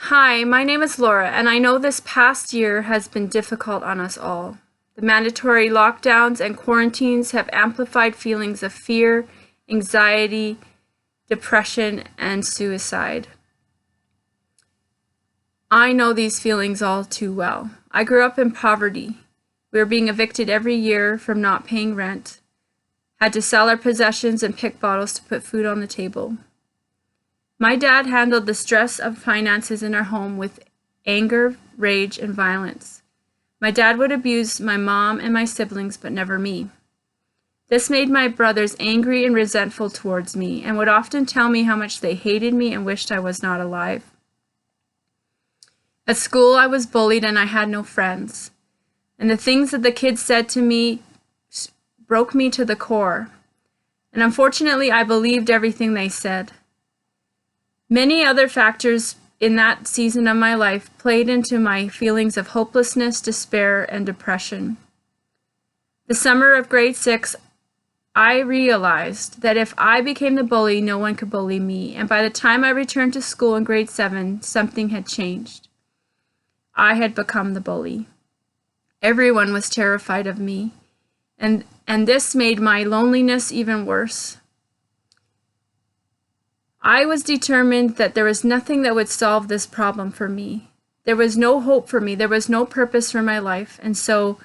Hi, my name is Laura, and I know this past year has been difficult on us all. The mandatory lockdowns and quarantines have amplified feelings of fear, anxiety, depression, and suicide. I know these feelings all too well. I grew up in poverty. We were being evicted every year from not paying rent, had to sell our possessions and pick bottles to put food on the table. My dad handled the stress of finances in our home with anger, rage, and violence. My dad would abuse my mom and my siblings, but never me. This made my brothers angry and resentful towards me, and would often tell me how much they hated me and wished I was not alive. At school, I was bullied and I had no friends. And the things that the kids said to me broke me to the core. And unfortunately, I believed everything they said. Many other factors in that season of my life played into my feelings of hopelessness, despair, and depression. The summer of grade 6, I realized that if I became the bully, no one could bully me. And by the time I returned to school in grade 7, something had changed. I had become the bully. Everyone was terrified of me, and this made my loneliness even worse. I was determined that there was nothing that would solve this problem for me. There was no hope for me. There was no purpose for my life. And so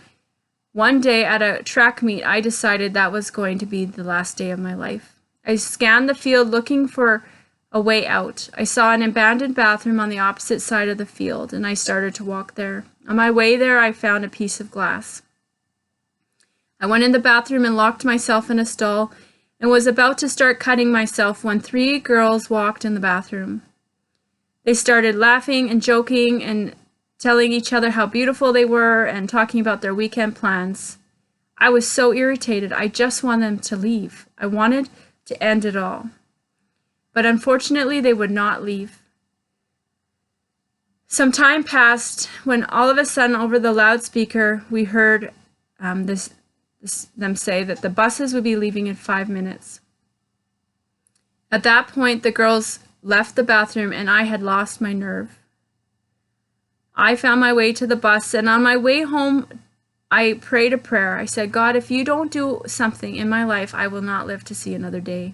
one day at a track meet, I decided that was going to be the last day of my life. I scanned the field looking for a way out. I saw an abandoned bathroom on the opposite side of the field, and I started to walk there. On my way there, I found a piece of glass. I went in the bathroom and locked myself in a stall and was about to start cutting myself when 3 girls walked in the bathroom. They started laughing and joking and telling each other how beautiful they were and talking about their weekend plans. I was so irritated. I just wanted them to leave. I wanted to end it all. But unfortunately, they would not leave. Some time passed when all of a sudden over the loudspeaker, we heard them say that the buses would be leaving in 5 minutes. At that point, the girls left the bathroom and I had lost my nerve. I found my way to the bus, and on my way home, I prayed a prayer. I said, God, if you don't do something in my life, I will not live to see another day.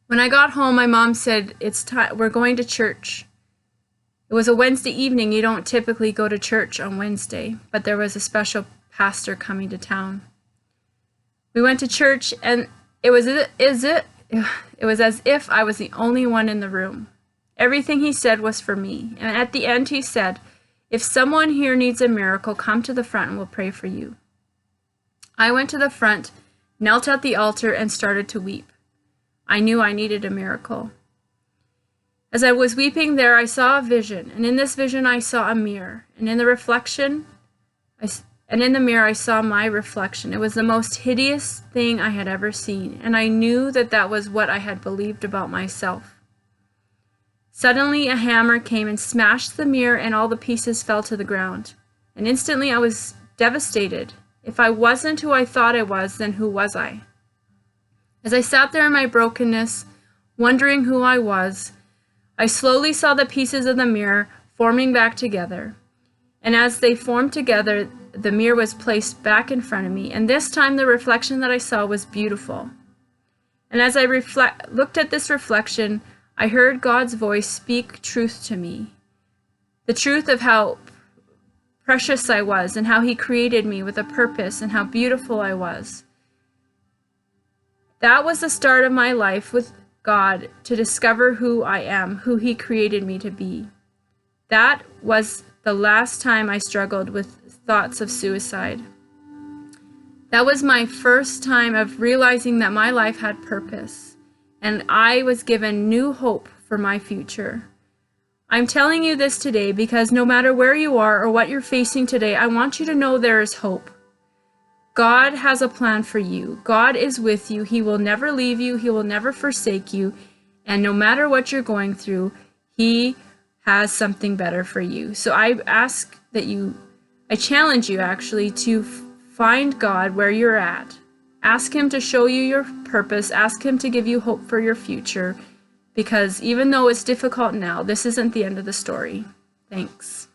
When I got home, my mom said, it's time, we're going to church. It was a Wednesday evening. You don't typically go to church on Wednesday, but there was a special pastor coming to town. We went to church, and it was as if I was the only one in the room. Everything he said was for me. And at the end, he said, if someone here needs a miracle, come to the front and we'll pray for you. I went to the front, knelt at the altar, and started to weep. I knew I needed a miracle. As I was weeping there, I saw a vision, and in this vision, I saw a mirror. And in the mirror, I saw my reflection. It was the most hideous thing I had ever seen, and I knew that that was what I had believed about myself. Suddenly, a hammer came and smashed the mirror, and all the pieces fell to the ground. And instantly, I was devastated. If I wasn't who I thought I was, then who was I? As I sat there in my brokenness, wondering who I was, I slowly saw the pieces of the mirror forming back together. And as they formed together, the mirror was placed back in front of me, and this time the reflection that I saw was beautiful. And as I looked at this reflection, I heard God's voice speak truth to me. The truth of how precious I was and how he created me with a purpose and how beautiful I was. That was the start of my life with God, to discover who I am, who he created me to be. That was the last time I struggled with thoughts of suicide. That was my first time of realizing that my life had purpose, and I was given new hope for my future. I'm telling you this today because no matter where you are or what you're facing today, I want you to know there is hope. God has a plan for you. God is with you. He will never leave you. He will never forsake you. And no matter what you're going through, he has something better for you. So I challenge you actually to find God where you're at. Ask him to show you your purpose. Ask him to give you hope for your future. because even though it's difficult now, this isn't the end of the story. Thanks.